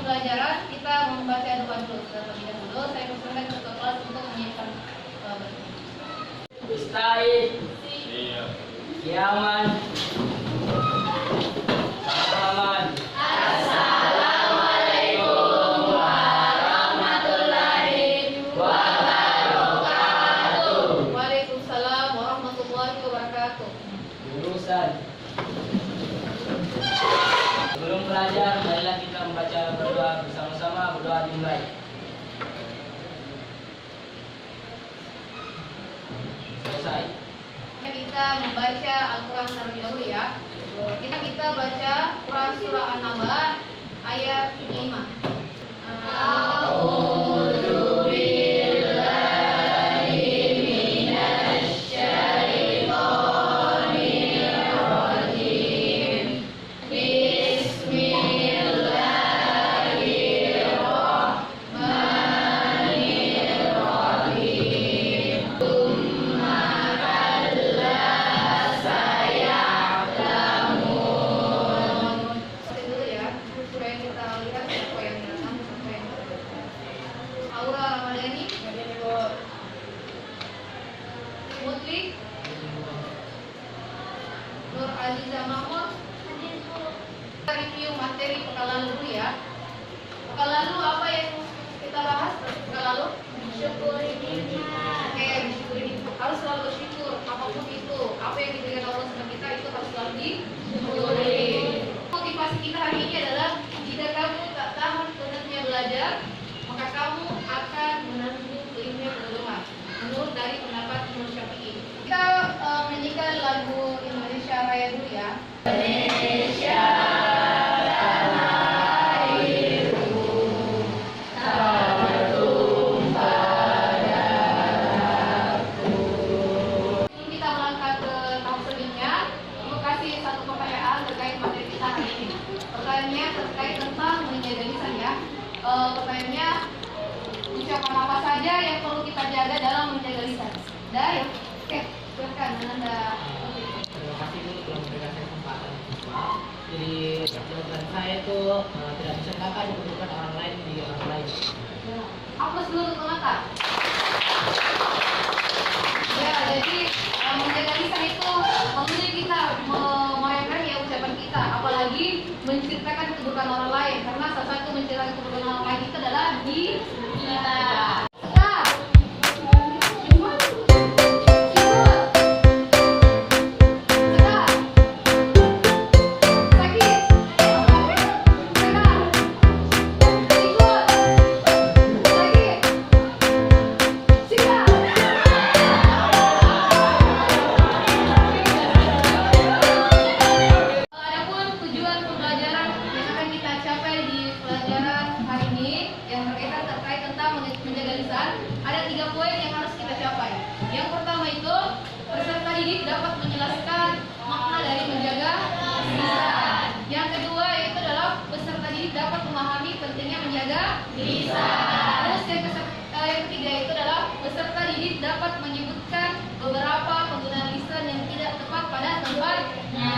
pembelajaran kita membaca doa dulu terlebih dahulu. Saya persilakan ketua kelas untuk menyiapkan Ustaz, Kiaman, Salaman. Assalamualaikum warahmatullahi wabarakatuh. Waalaikumsalam warahmatullahi wabarakatuh. Jurusan. Sebelum belajar, marilah kita membaca berdoa bersama-sama. Berdoa dimulai. Selesai. Kita membaca Al-Quran terlebih dahulu ya. Kita baca surah An-Naba ayat 5. Mutli, Nur Aziza Mahmud. Kita review materi pekan lalu dulu ya. Pekan lalu apa yang kita bahas? Pekan lalu syukuri nikmat. Oke, syukuri nikmat. Harus selalu bersyukur apapun itu. Apa yang diberikan Allah sama kita itu harus selalu disyukuri. Motivasi kita hari ini adalah jika kamu tak tahan penatnya belajar, maka kamu akan menanggung ilmu yang berlemak. Menurut dari pendapat Imam Syafi'i. Kita menyanyikan lagu Indonesia Raya dulu ya. Indonesia tanah airku, tertumpah darahku. Sebelum kita melangkah ke tahap selanjutnya, untuk kasih satu pertanyaan terkait materi kita hari ini. Pertanyaannya terkait tentang menjaga lisan ya. Pertanyaannya, ucapan apa saja yang perlu kita jaga dalam menjaga lisan? Ya. Oke, silakan Anda. Terima kasih dulu telah memberikan kesempatan. Jadi jawaban saya itu tidak bisa kakak dibutuhkan orang lain di orang lain. Aplaus dulu untuk Nata. Ya, jadi menjaga lisan itu maksudnya kita memainkan ya ucapan kita, apalagi menceritakan keburukan orang lain, karena salah satu menceritakan keburukan orang lain itu adalah di kita. Ada 3 poin yang harus kita capai. Yang pertama itu, peserta didik dapat menjelaskan makna dari menjaga lisan. Yang kedua itu adalah peserta didik dapat memahami pentingnya menjaga lisan. Terus yang ketiga itu adalah peserta didik dapat menyebutkan beberapa penggunaan lisan yang tidak tepat pada tempatnya.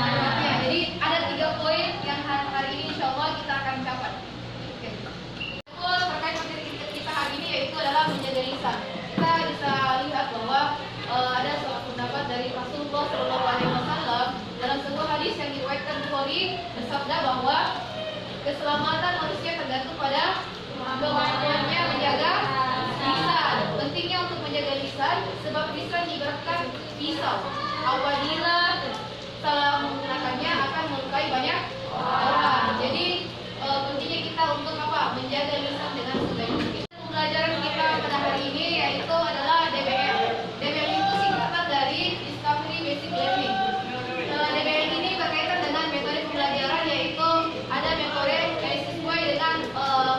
Jadi ada 3 poin yang hari ini insya Allah kita akan capai. Terkait materi kita hari ini yaitu adalah menjaga lisan. Kita bisa lihat bahwa ada suatu pendapat dari Rasulullah SAW dalam sebuah hadis yang diriwayatkan Bukhari bersabda bahwa keselamatan manusia tergantung pada kemampuannya menjaga lisan. Pentingnya untuk menjaga lisan sebab lisan ibaratkan pisau. Apabila salah menggunakannya akan melukai banyak orang. Jadi pentingnya kita untuk apa? Menjaga lisan dengan sebaik mungkin. Pembelajaran kita pada hari ini yaitu adalah DBL. DBL itu singkatan dari Discovery Basic Learning. DBL ini berkaitan dengan metode pembelajaran yaitu ada metode yang sesuai dengan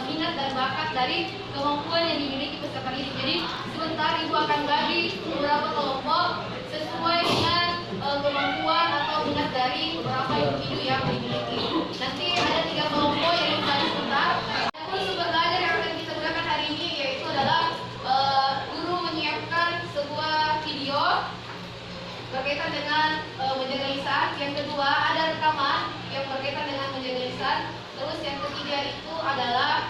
minat dan bakat dari kemampuan yang dimiliki peserta didik. Jadi sebentar Ibu akan bagi beberapa kelompok sesuai dengan kemampuan atau minat dari beberapa individu yang dimiliki. Nanti ada 3 kelompok yang dibagi sebentar. Adapun sumber belajar yang akan kita gunakan hari ini yaitu adalah guru menyiapkan sebuah video berkaitan dengan menjaga lisan. Yang kedua ada rekaman yang berkaitan dengan menjaga lisan. Terus yang ketiga itu adalah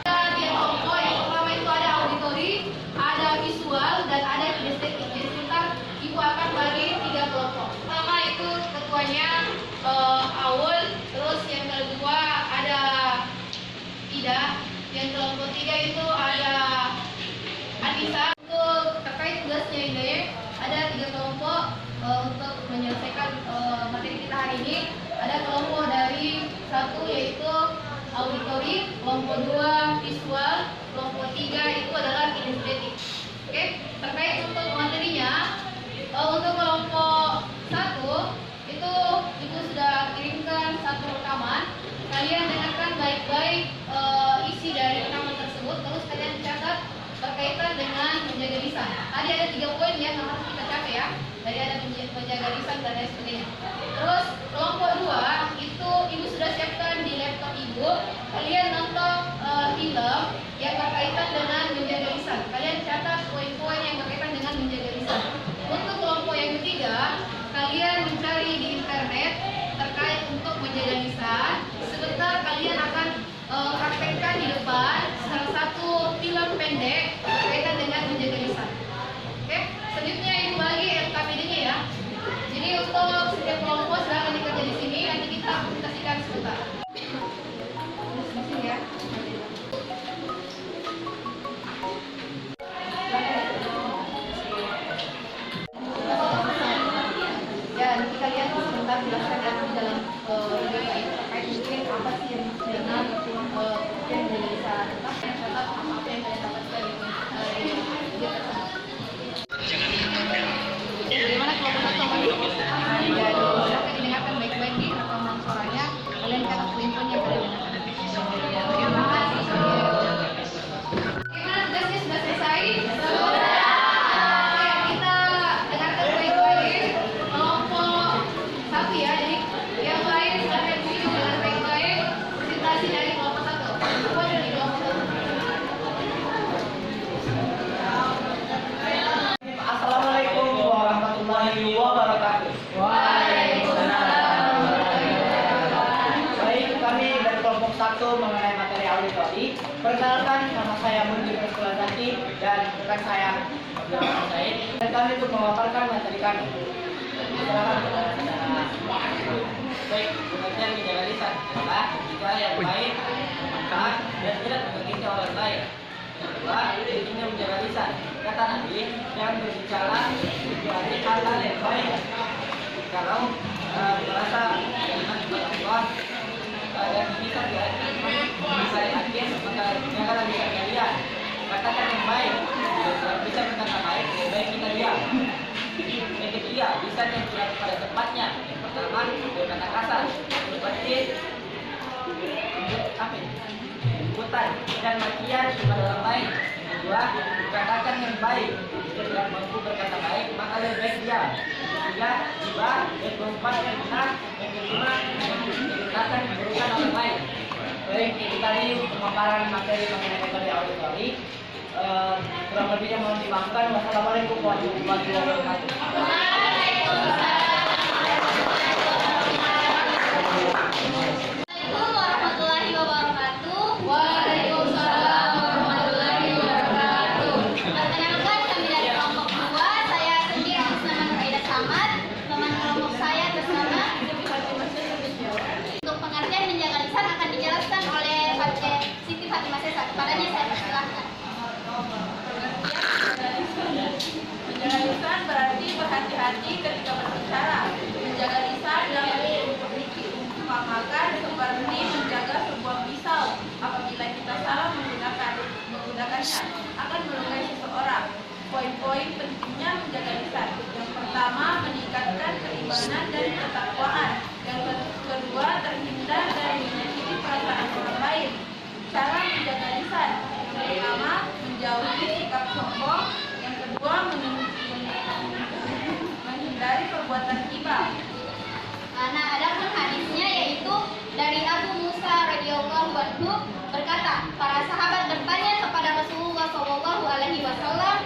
selanjutnya ini ada 3 kelompok untuk menyelesaikan materi kita hari ini. Ada kelompok dari 1 yaitu auditori, kelompok 2 visual, kelompok 3 itu adalah kinestetik. Oke, terkait untuk materinya, untuk kelompok 1 itu ibu sudah kirimkan 1 rekaman. Kalian dengarkan baik-baik isi dari rekaman tersebut, terus kalian catat berkaitan dengan menjaga lisan. Tadi ada 3 poin yang harus kita capai ya. Tadi ada menjaga lisan dan lain sebagainya. Terus kelompok 2 itu ibu sudah siapkan di laptop ibu. Kalian nonton film yang berkaitan dengan menjaga lisan. Kalian catat poin-poin yang berkaitan dengan menjaga lisan. Untuk kelompok yang ketiga, kalian mencari di internet terkait untuk menjaga lisan. Sebentar kalian akan praktekkan di depan salah satu film pendek berkaitan dengan menjaga lisan. Oke, selanjutnya ibu bagi LKPD-nya ya. Jadi untuk setiap kelompok silahkan dikerja di sini, nanti kita presentasikan sebentar. Di sini ya. Ya, nanti kalian sebentar jelaskan ya di dalam video ini terkait mungkin apa sih yang dengan yang bisa catat apa yang kalian dapatkan di video tersebut. Bagaimana kelompok 1? Ya, silahkan didengarkan baik-baik di rekaman suaranya. Kalian catat poin-poin yang kalian dengarkan. Terima kasih. Gimana tugasnya sudah selesai? Sudah. Oke, kita dengarkan baik-baik kelompok 1 ya. Jadi yang lain silahkan disitu dengan baik-baik presentasi dari kelompok 1. Apa dari kelompok 1? Assalamualaikum warahmatullahi wabarakatuh. Baik, kami dari kelompok 1 mengenai materi auditori. Perkenalkan, nama saya Munir Eskuladati dan rekan saya Abdul Said. Dan kami untuk memaparkan materi kami. Silakan kepada Baik, pengertian menjaga lisan adalah bicara yang baik, bermanfaat, dan tidak menyakiti orang lain. Yang kedua, pentingnya menjaga lisan. Kata Nabi, yang berbicara berarti hal-hal yang baik. Kalau merasa iman kepada Allah dan bisa yakin, maka janganlah lisan kalian. Katakan yang baik, kalau bisa berkata baik, lebih baik kita diam. Yang ketiga, lisan yang tidak pada tempatnya. Yang pertama, berkata kasar, seperti hutan dan makian kepada orang lain. Yang kedua, katakan yang baik. Jika tidak mampu berkata baik, maka lebih baik diam. Yang ketiga, tiba. Yang keempat, yang benar. Yang kelima, menceritakan keburukan orang lain. Baik, itu tadi pemaparan materi mengenai metode auditori. Kurang lebihnya mohon dimaafkan. Wassalamualaikum warahmatullahi wabarakatuh. Assalamualaikum warahmatullahi wabarakatuh. Waalaikumsalam warahmatullahi wabarakatuh. Perkenalkan, kami dari kelompok 2. Saya sendiri atas nama Nuraida Samad. Teman kelompok saya atas nama. Untuk pengertian menjaga lisan akan dijelaskan oleh Siti Fatimah Sesa. Kepadanya saya persilahkan. Menjaga lisan berarti berhati-hati ketika berbicara. Menjaga lisan dapat diumpamakan seperti menjaga sebuah pisau. Apabila kita salah menggunakannya akan melukai seseorang. Poin-poin pentingnya menjaga lisan. Yang pertama, meningkatkan keimanan dan ketakwaan. Yang kedua, terhindar dari menyakiti perasaan orang lain. Cara menjaga lisan: yang pertama, menjauhi sikap sombong. Yang kedua, menghindari perbuatan hibah. Nah, adapun hadisnya yaitu dari Abu Musa radhiyallahu anhu berkata, para sahabat bertanya kepada Rasulullah Shallallahu Alaihi Wasallam,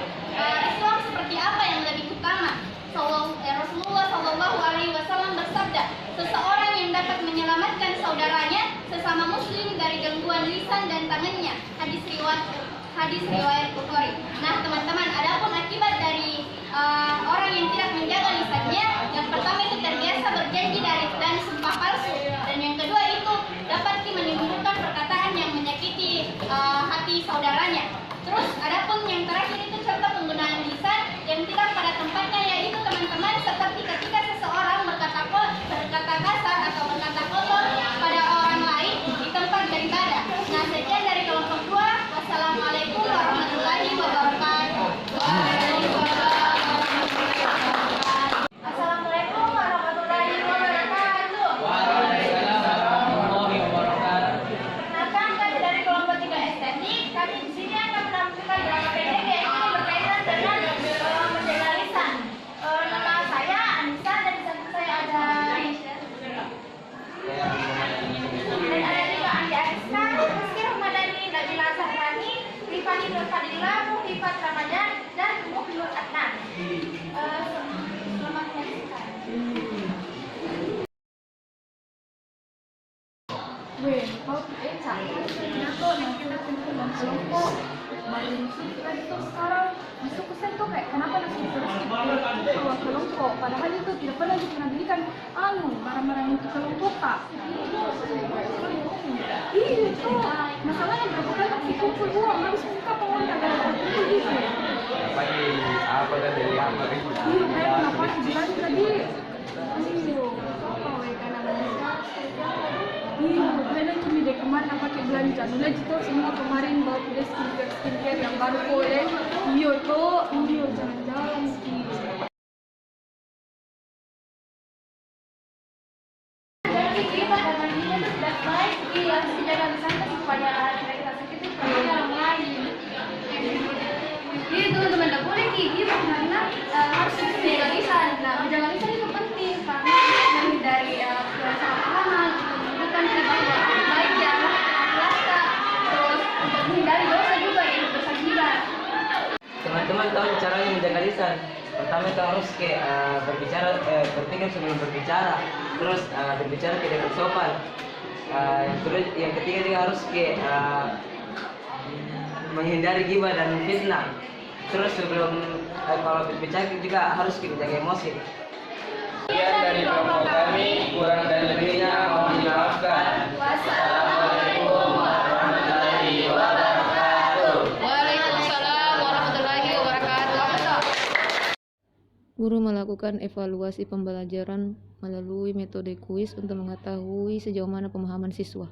Islam seperti apa yang lebih utama? Rasulullah Shallallahu Alaihi Wasallam bersabda, seseorang yang dapat menyelamatkan saudaranya sesama Muslim dari gangguan lisan dan tangannya. Hadis riwayat Bukhari. Nah, teman-teman, adapun akibat dari orang yang tidak menjaga lisannya, yang pertama itu terbiasa berjanji dan sumpah palsu, dan yang kedua itu dapat menimbulkan perkataan yang menyakiti hati saudaranya. Terus adapun yang terakhir itu contoh penggunaan lisan yang tidak kelompok baru masuk kita itu sekarang masuk ke tuh kayak kenapa masih terus keluar kelompok padahal itu tidak pernah diberikan barang-barang itu kelompok kak. Iya itu masalahnya berapa kali waktu kumpul uang habis buka penguang dalam kumpul gitu. Apa dan dari apa gitu? Iya kayak kenapa bilang tadi. Iya karena kami deh kemana pakai belanja nula itu semua kemarin bawa udah skincare yang baru boleh iya jalan-jalan sih jadi kita dengan ini tuh tidak baik iya harus jaga sana supaya kita sakit itu supaya orang lain jadi teman-teman tidak boleh gitu karena harus menjaga lisan nah menjaga lisan itu penting karena menghindari kesalahan bukan bahwa baik ya puasa terus untuk menghindari dosa juga yang dosa gila. Teman-teman tahu caranya menjaga lisan. Pertama kita harus berpikir sebelum berbicara, terus berbicara tidak bersopan. Yang ketiga juga harus menghindari ghibah dan fitnah. Terus sebelum kalau berbicara juga harus menjaga emosi. Sekian dari kelompok kami, kurang dan lebihnya mohon dimaafkan. Wassalamualaikum warahmatullahi wabarakatuh. Waalaikumsalam warahmatullahi wabarakatuh. Guru melakukan evaluasi pembelajaran melalui metode kuis untuk mengetahui sejauh mana pemahaman siswa.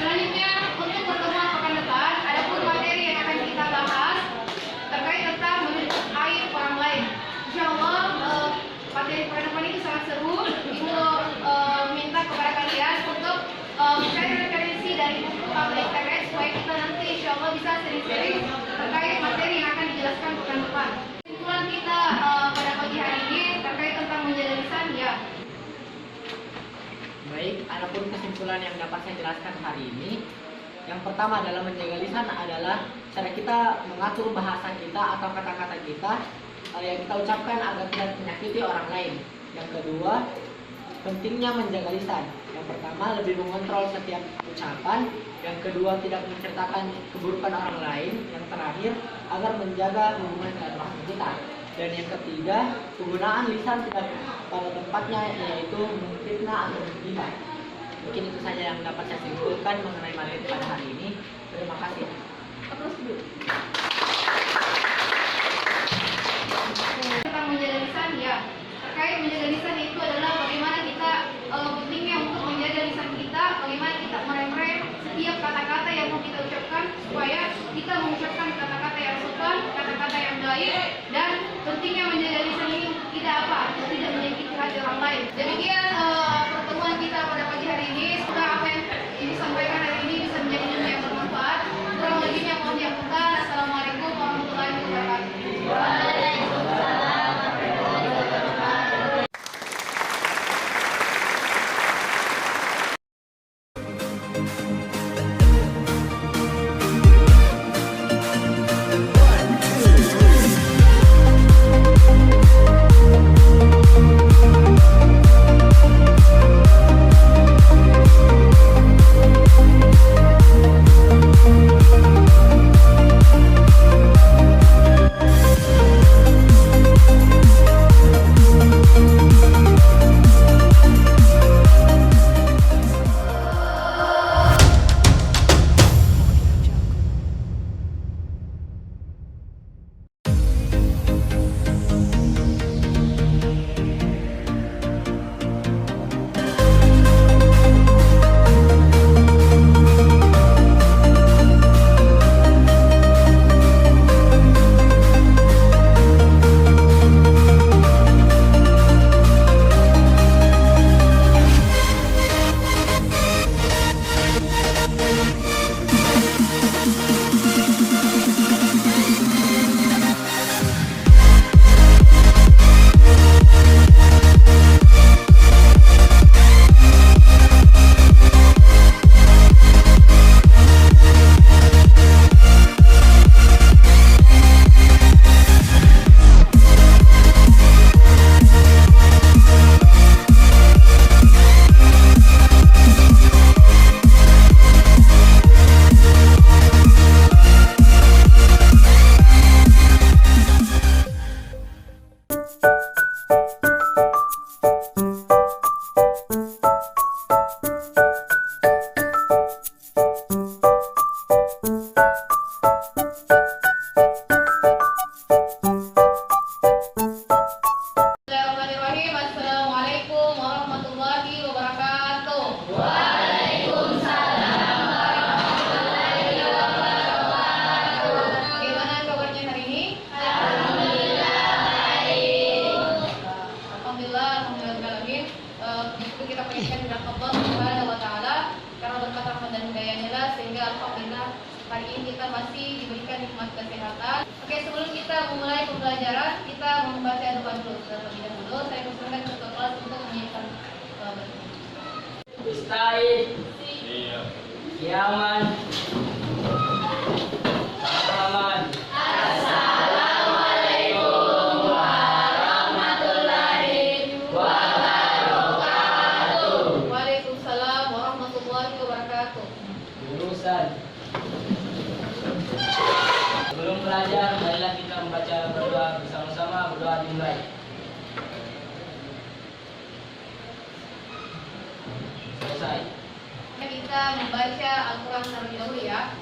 Selanjutnya untuk pertemuan pekan depan, ada pun materi yang akan kita bahas terkait tentang menuntut aib orang lain. Insya Allah materi pekan depan itu sangat seru. Ibu minta kepada kalian untuk mencari referensi dari buku tablet TKS supaya kita nanti insya Allah bisa sering-sering terkait materi yang akan dijelaskan pekan depan. Kesimpulan kita pada pagi hari ini terkait tentang menjaga lisan ya. Baik, adapun kesimpulan yang dapat saya jelaskan hari ini, yang pertama dalam menjaga lisan adalah cara kita mengatur bahasa kita atau kata-kata kita yang kita ucapkan agar tidak menyakiti orang lain. Yang kedua, pentingnya menjaga lisan. Yang pertama, lebih mengontrol setiap ucapan. Yang kedua, tidak menceritakan keburukan orang lain. Yang terakhir, agar menjaga hubungan silaturahmi kita. Dan yang ketiga, penggunaan lisan tidak pada tempatnya, yaitu memfitnah atau menghina. Mungkin itu saja yang dapat saya simpulkan mengenai materi pada hari ini. Terima kasih. Tentang menjaga lisan ya, terkait menjaga lisan itu adalah bagaimana kita pentingnya untuk menjaga lisan kita, bagaimana kita merem-rem setiap kata-kata yang mau kita ucapkan supaya kita mengucapkan kata-kata yang sopan, kata-kata yang baik, dan pentingnya menjaga lisan ini tidak apa, tidak menyakiti hati orang lain. Demikian pertemuan kita pada pagi hari ini. Semoga apa yang disampaikan hari ini bisa menjadi ilmu yang bermanfaat. Kurang lebihnya mohon diampuni. Assalamualaikum warahmatullahi wabarakatuh. kesehatan. Oke, sebelum kita memulai pembelajaran, kita membaca doa dulu. Terlebih dahulu, saya persilakan ketua kelas untuk menyiapkan Ista'id, Yaman, Salaman. Assalamualaikum warahmatullahi wabarakatuh. Waalaikumsalam warahmatullahi wabarakatuh. Jurusan. Sebelum belajar, marilah kita membaca berdoa bersama-sama. Berdoa dimulai. Selesai. Kita membaca Al-Quran terlebih dahulu ya.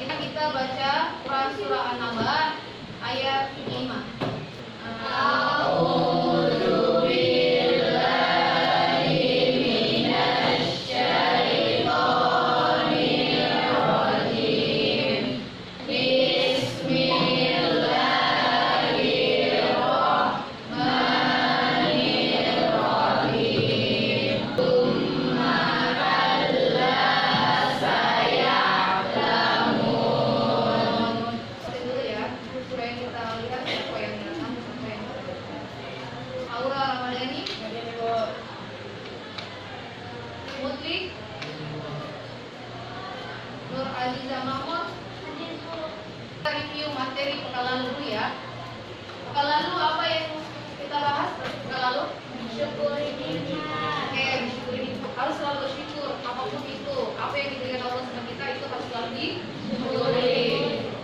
Kita baca surah An-Naba ayat 5. Nur Aziza Mahmud. Kita review materi pekan lalu dulu ya. Pekan lalu apa yang kita bahas? Pekan lalu syukuri nikmat. Oke, syukuri nikmat. Harus selalu bersyukur apapun itu. Apa yang diberikan Allah sama kita itu harus selalu disyukuri.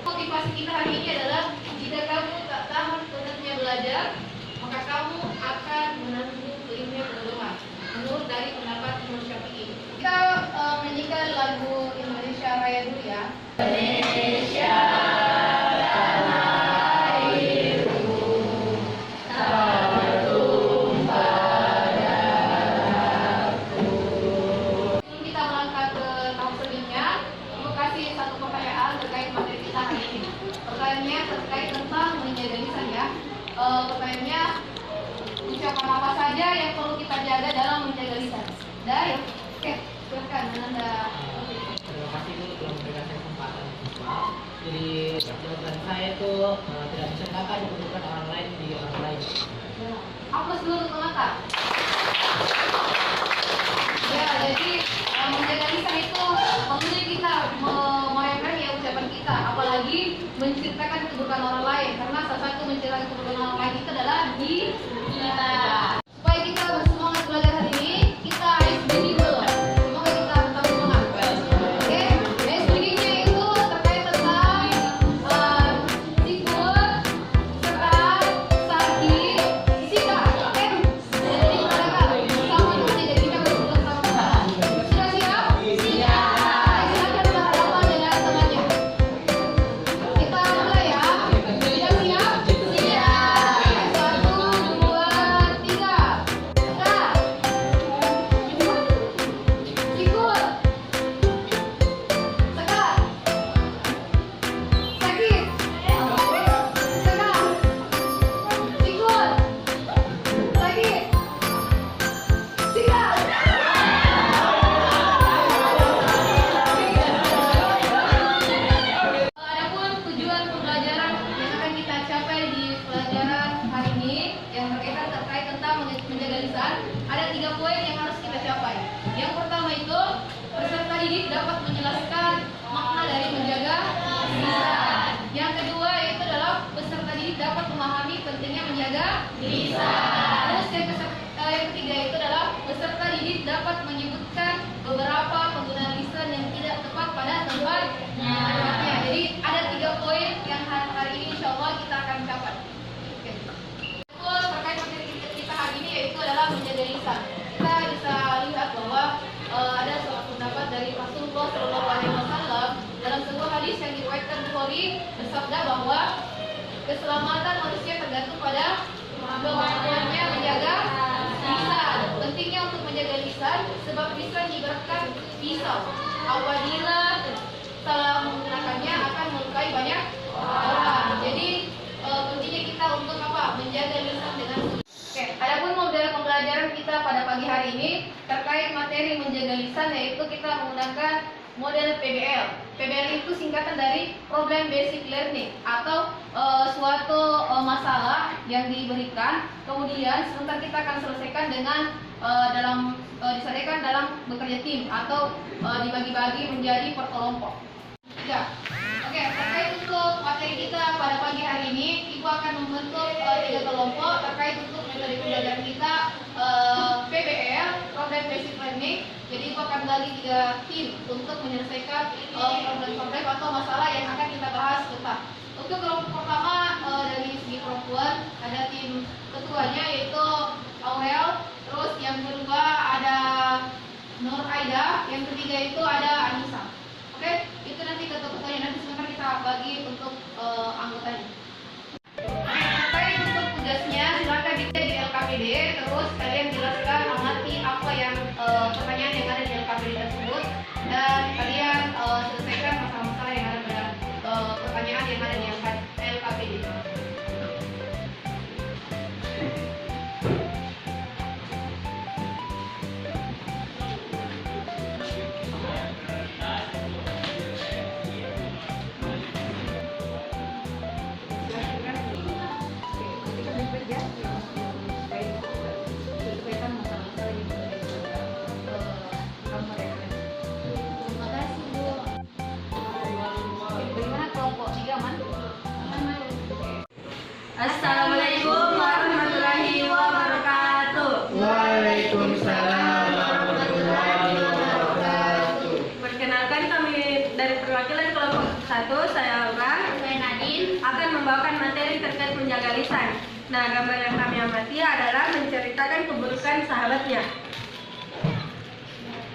Motivasi kita hari ini adalah jika kamu tak tahan penatnya belajar, maka kamu akan menanggung ilmu pengalaman. Menurut dari pendapat Imam Syafi'i. Kita menyanyikan lagu Indonesia Raya dulu ya. Indonesia tanah airku, tertumpah darahku. Sebelum kita melangkah ke tahap selanjutnya, aku kasih satu pertanyaan terkait materi kita hari ini. Pertanyaannya terkait tentang menjaga lisan ya. Pertanyaannya, ucapan apa saja yang perlu kita jaga dalam menjaga lisan? Dah ya. Oke, silakan Anda. Terima kasih dulu telah memberikan kesempatan. Jadi jawaban saya itu tidak bisa kakak dibutuhkan orang lain di orang lain. Aplaus dulu untuk Nata. Ya, jadi menjaga lisan itu maksudnya kita memainkan ya ucapan kita, apalagi menceritakan keburukan orang lain, karena salah satu menceritakan keburukan orang lain itu adalah di kita. Supaya kita bersemangat belajar hari ini, kita ice breaking dulu. Semoga kita tetap semangat. Oke, ice breakingnya itu terkait tentang sikut, serat, sakit, sika. Oke, jadi kita sama dulu jadi kita bersama-sama. Sudah siap? Siap. Silakan berhadapan dengan temannya. Kita mulai ya. Sudah siap? Siap. 1, 2, 3. Serat. Sikut. Sekat. Sakit. Sekat. Sikut. Sakit. Sikat. Adapun tujuan pembelajaran yang akan kita capai di pelajaran hari ini yang berkaitan terkait tentang menjaga lisan, ada 3 poin yang harus kita capai. Yang pertama itu, peserta didik dapat menjelaskan makna dari menjaga lisan. Yang kedua itu adalah peserta didik dapat memahami pentingnya menjaga lisan. Terus yang ketiga itu adalah peserta didik dapat menyebutkan beberapa penggunaan lisan yang tidak tepat pada tempatnya. Jadi ada 3 poin yang hari ini insya Allah kita akan capai. Oke. Terkait materi kita hari ini yaitu adalah menjaga lisan. Kita bisa lihat bahwa ada suatu pendapat dari Rasulullah SAW dalam sebuah hadis yang diriwayatkan Bukhari bersabda bahwa keselamatan manusia tergantung pada kemampuannya menjaga lisan. Pentingnya untuk menjaga lisan sebab lisan ibaratkan pisau. Apabila salah menggunakannya akan melukai banyak orang. Jadi pentingnya kita untuk apa? Menjaga lisan dengan. Oke, adapun model pembelajaran kita pada pagi hari ini terkait materi menjaga lisan yaitu kita menggunakan model PBL. PBL itu singkatan dari Problem Basic Learning atau masalah yang diberikan, kemudian sebentar kita akan selesaikan dengan diselesaikan dalam bekerja tim atau dibagi-bagi menjadi per kelompok. Ya. Oke, terkait untuk materi kita pada pagi hari ini, Ibu akan membentuk 3 kelompok terkait untuk metode pembelajaran kita PBL, Problem Basic Learning. Jadi Ibu akan bagi 3 tim untuk menyelesaikan problem-problem atau masalah yang akan kita bahas tetap. Untuk kelompok pertama dari segi perempuan ada tim ketuanya yaitu Aurel, terus yang kedua ada Nur Aida, yang ketiga itu ada Anissa. Oke, itu nanti ketua-ketuanya, nanti sebentar kita bagi untuk anggotanya. Terkait untuk tugasnya silakan dicek di LKPD, terus kalian jelaskan amati apa yang pertanyaan yang ada di LKPD tersebut dan kalian selesaikan masalah-masalah yang ada pada pertanyaan yang ada di LKPD. Assalamualaikum warahmatullahi wabarakatuh. Waalaikumsalam warahmatullahi wabarakatuh. Perkenalkan, kami dari perwakilan kelompok 1, saya Aura, Saya Nadine. akan membawakan materi terkait menjaga lisan. Nah, gambar yang kami amati adalah menceritakan keburukan sahabatnya.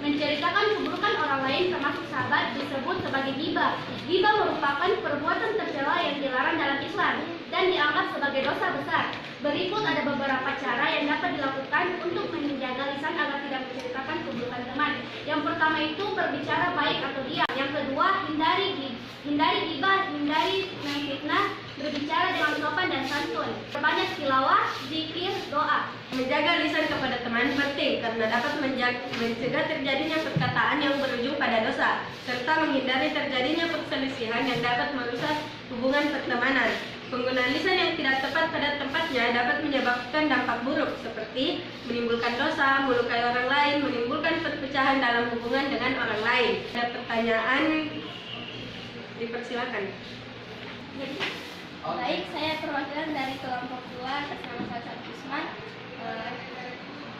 Menceritakan keburukan orang lain termasuk sahabat disebut sebagai ghibah. Ghibah merupakan perbuatan tercela yang dilarang dalam Islam dan dianggap sebagai dosa besar. Berikut ada beberapa cara yang dapat dilakukan untuk menjaga lisan agar tidak menceritakan keburukan teman. Yang pertama itu berbicara baik atau diam. Yang kedua, hindari ghibah, hindari memfitnah, berbicara dengan sopan dan santun. Perbanyak tilawah, zikir, doa. Menjaga lisan kepada teman penting karena dapat mencegah terjadinya perkataan yang berujung pada dosa, serta menghindari terjadinya perselisihan yang dapat merusak hubungan pertemanan. Penggunaan lisan yang tidak tepat pada tempatnya dapat menyebabkan dampak buruk seperti menimbulkan dosa, melukai orang lain, menimbulkan perpecahan dalam hubungan dengan orang lain. Ada pertanyaan? Dipersilakan. Baik, saya perwakilan dari kelompok 2 atas nama saya Usman.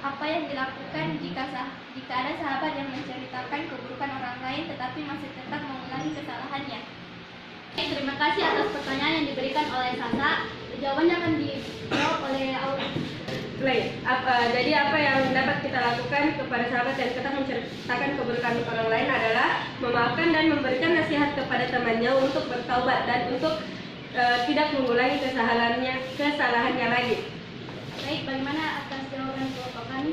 Apa yang dilakukan jika ada sahabat yang menceritakan keburukan orang lain tetapi masih tetap mengulangi kesalahannya? Terima kasih atas pertanyaan yang diberikan oleh Sasa. Jawabannya akan dijawab oleh Aura. Jadi apa yang dapat kita lakukan kepada sahabat yang tetap menceritakan keburukan orang lain adalah memaafkan dan memberikan nasihat kepada temannya untuk bertaubat dan untuk tidak mengulangi kesalahannya lagi. Baik, bagaimana atas jawaban kelompok kami?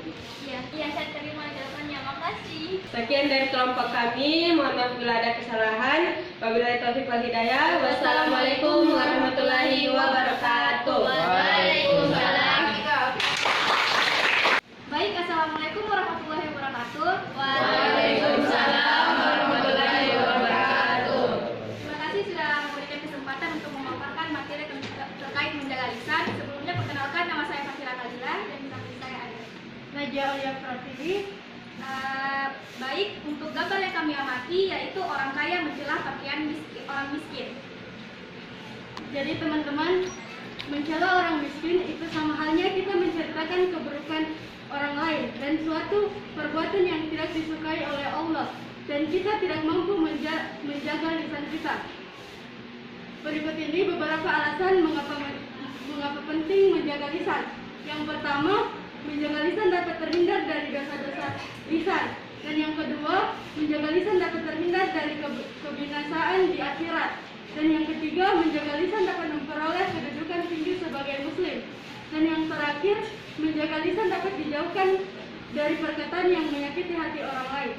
Iya, saya terima jawabannya. Makasih. Sekian dari kelompok kami. Mohon maaf bila ada kesalahan. Wabillahi taufiq wal hidayah. Wassalamualaikum warahmatullahi wabarakatuh. Waalaikumsalam. Baik, assalamualaikum warahmatullahi wabarakatuh. Waalaikumsalam warahmatullahi wabarakatuh. Terima kasih sudah memberikan kesempatan untuk memaparkan materi terkait menjaga lisan. Sebelumnya perkenalkan, nama saya Fasila Kalila dan di samping saya ada Najwa Aulia Pratiwi. Baik, untuk gambar yang kami amati yaitu orang kaya mencela pakaian orang miskin. Jadi teman-teman, mencela orang miskin itu sama halnya kita menceritakan keburukan orang lain dan suatu perbuatan yang tidak disukai oleh Allah dan kita tidak mampu menjaga lisan kita. Berikut ini beberapa alasan mengapa penting menjaga lisan. Yang pertama, menjaga lisan dapat terhindar dari dosa-dosa lisan. Dan yang kedua, menjaga lisan dapat terhindar dari kebinasaan di akhirat. Dan yang ketiga, menjaga lisan dapat memperoleh kedudukan tinggi sebagai muslim. Dan yang terakhir, menjaga lisan dapat dijauhkan dari perkataan yang menyakiti hati orang lain.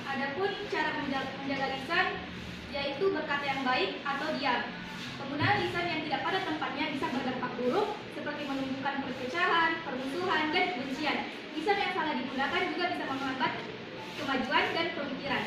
Adapun cara menjaga lisan yaitu berkata yang baik atau diam. Penggunaan lisan yang tidak pada tempatnya bisa berdampak buruk seperti menumbuhkan perpecahan, permusuhan, dan kebencian. Lisan yang salah digunakan juga bisa menghambat kemajuan dan pemikiran.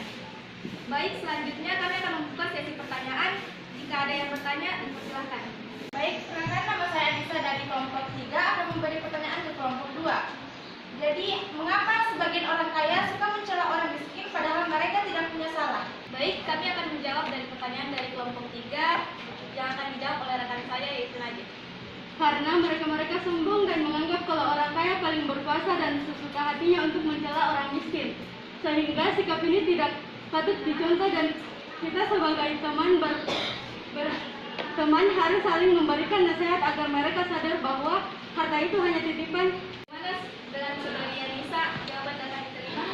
Baik, selanjutnya kami akan membuka sesi pertanyaan. Jika ada yang bertanya, dipersilahkan. Baik, perkenalkan nama saya Anissa dari kelompok 3 akan memberi pertanyaan ke kelompok 2. Jadi, mengapa sebagian orang kaya suka mencela orang miskin padahal mereka tidak punya salah? Baik, kami akan menjawab dari pertanyaan dari kelompok 3 yang akan dijawab oleh rekan saya yaitu Najib. Karena mereka sombong dan menganggap kalau orang kaya paling berkuasa dan sesuka hatinya untuk mencela orang miskin. Sehingga sikap ini tidak patut dicontoh dan kita sebagai teman harus saling memberikan nasihat agar mereka sadar bahwa harta itu hanya titipan. Bagaimana dengan saudari Anissa? Jawaban akan diterima.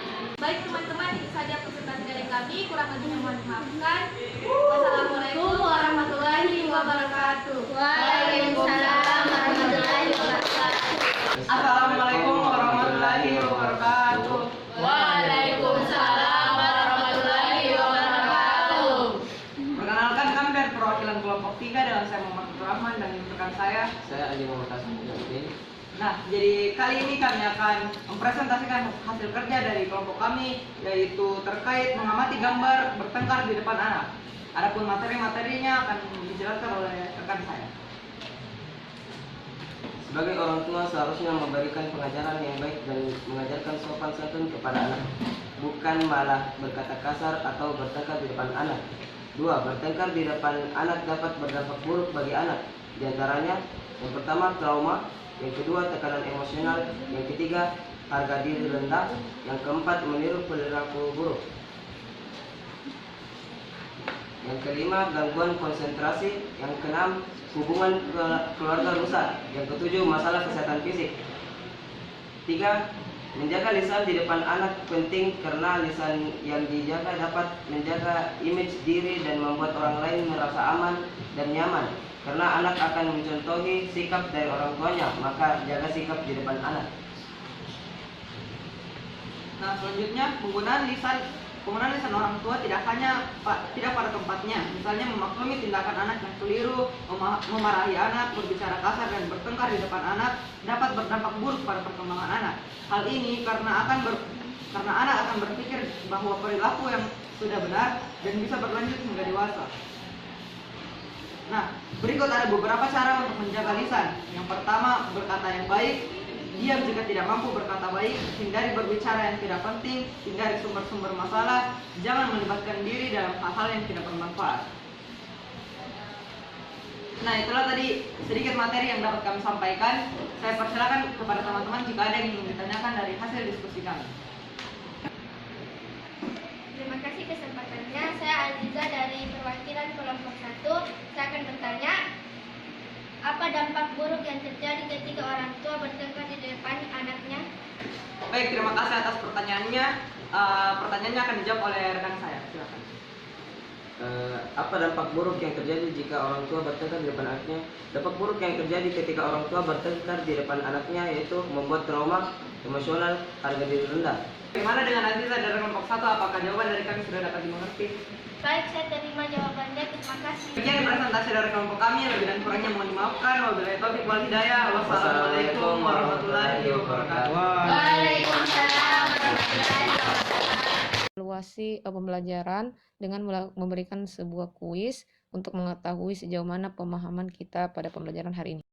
Baik teman-teman, itu saja presentasi dari kami. Kurang lebihnya mohon dimaafkan. Wassalamualaikum warahmatullahi wabarakatuh. Waalaikumsalam warahmatullahi wabarakatuh. Assalamualaikum warahmatullahi wabarakatuh. Waalaikumsalam warahmatullahi wabarakatuh. Perkenalkan, kami dari perwakilan kelompok 3 dengan saya Muhammad Rahman dan rekan saya. Saya Ali Muhammad Hasan. Nah, jadi kali ini kami akan mempresentasikan hasil kerja dari kelompok kami, yaitu terkait mengamati gambar bertengkar di depan anak. Adapun materi-materinya akan dijelaskan oleh rekan saya. Sebagai orang tua seharusnya memberikan pengajaran yang baik dan mengajarkan sopan santun kepada anak, bukan malah berkata kasar atau bertengkar di depan anak. 2. Bertengkar di depan anak dapat berdampak buruk bagi anak. Di antaranya, yang pertama trauma, yang kedua tekanan emosional, yang ketiga harga diri rendah, yang keempat meniru perilaku buruk. Yang kelima, gangguan konsentrasi. Yang keenam, hubungan keluarga rusak. Yang ketujuh, masalah kesehatan fisik. 3. Menjaga lisan di depan anak penting karena lisan yang dijaga dapat menjaga image diri dan membuat orang lain merasa aman dan nyaman. Karena anak akan mencontohi sikap dari orang tuanya, maka jaga sikap di depan anak. Nah, selanjutnya penggunaan lisan orang tua tidak pada tempatnya. Misalnya memaklumi tindakan anak yang keliru, memarahi anak, berbicara kasar dan bertengkar di depan anak dapat berdampak buruk pada perkembangan anak. Hal ini karena anak akan berpikir bahwa perilaku yang sudah benar dan bisa berlanjut hingga dewasa. Nah, berikut ada beberapa cara untuk menjaga lisan. Yang pertama, berkata yang baik. Diam jika tidak mampu berkata baik. Hindari berbicara yang tidak penting. Hindari sumber-sumber masalah. Jangan melibatkan diri dalam hal-hal yang tidak bermanfaat. Nah, itulah tadi sedikit materi yang dapat kami sampaikan. Saya persilakan kepada teman-teman jika ada yang ingin ditanyakan dari hasil diskusi kami. Terima kasih kesempatannya. Saya Aziza dari perwakilan kelompok 1. Saya akan bertanya, apa dampak buruk yang terjadi ketika orang tua bertengkar di depan anaknya? Baik, terima kasih atas pertanyaannya. Pertanyaannya akan dijawab oleh rekan saya. Silakan. Apa dampak buruk yang terjadi jika orang tua bertengkar di depan anaknya? Dampak buruk yang terjadi ketika orang tua bertengkar di depan anaknya yaitu membuat trauma, emosional, harga diri rendah. Bagaimana dengan Aziza dari kelompok 1? Apakah jawaban dari kami sudah dapat dimengerti? Baik, saya terima jawabannya. Terima kasih. Sekian presentasi dari kelompok kami. Lebih dan kurangnya mohon dimaafkan. Wabillahi taufiq wal hidayah. Wassalamualaikum warahmatullahi wabarakatuh. Waalaikumsalam warahmatullahi wabarakatuh. Evaluasi pembelajaran dengan memberikan sebuah kuis untuk mengetahui sejauh mana pemahaman kita pada pembelajaran hari ini.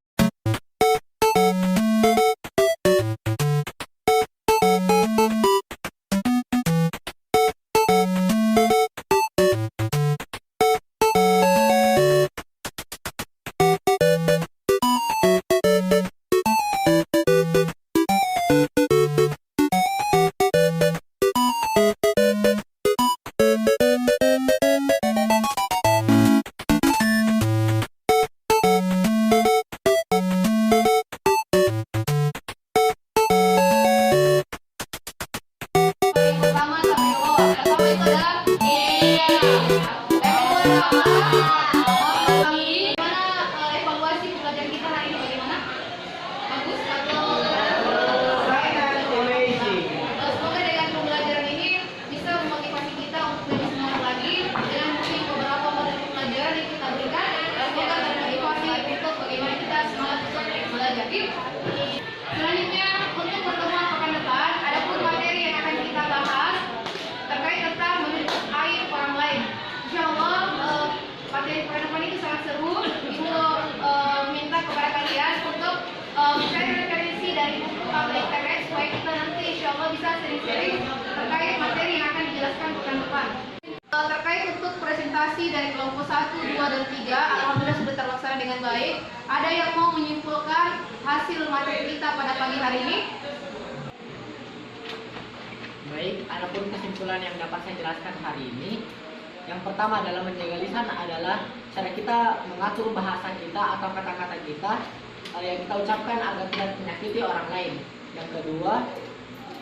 presentasi dari kelompok 1, 2, dan 3 alhamdulillah sudah terlaksana dengan baik. Ada yang mau menyimpulkan hasil materi kita pada pagi hari ini? Baik, adapun kesimpulan yang dapat saya jelaskan hari ini, yang pertama dalam menjaga lisan adalah cara kita mengatur bahasa kita atau kata-kata kita yang kita ucapkan agar tidak menyakiti orang lain. Yang kedua,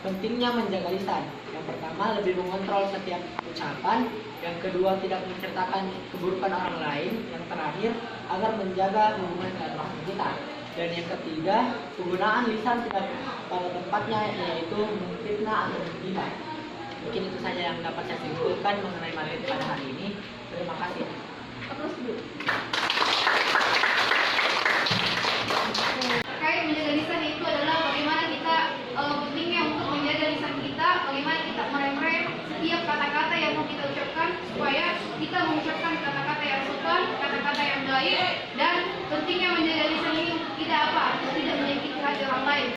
pentingnya menjaga lisan. Yang pertama, lebih mengontrol setiap ucapan. Yang kedua, tidak menceritakan keburukan orang lain. Yang terakhir, agar menjaga hubungan silaturahmi kita. Dan yang ketiga, penggunaan lisan tidak pada tempatnya, yaitu memfitnah atau menghina. Mungkin itu saja yang dapat saya simpulkan mengenai materi pada hari ini. Terima kasih. Terkait menjaga lisan itu adalah bagaimana kita pentingnya untuk menjaga lisan kita, bagaimana kita merem setiap kata-kata yang mau kita ucapkan supaya kita mengucapkan kata-kata yang sopan, kata-kata yang baik, dan pentingnya menjaga lisan ini untuk tidak apa, untuk tidak menyakiti hati orang lain.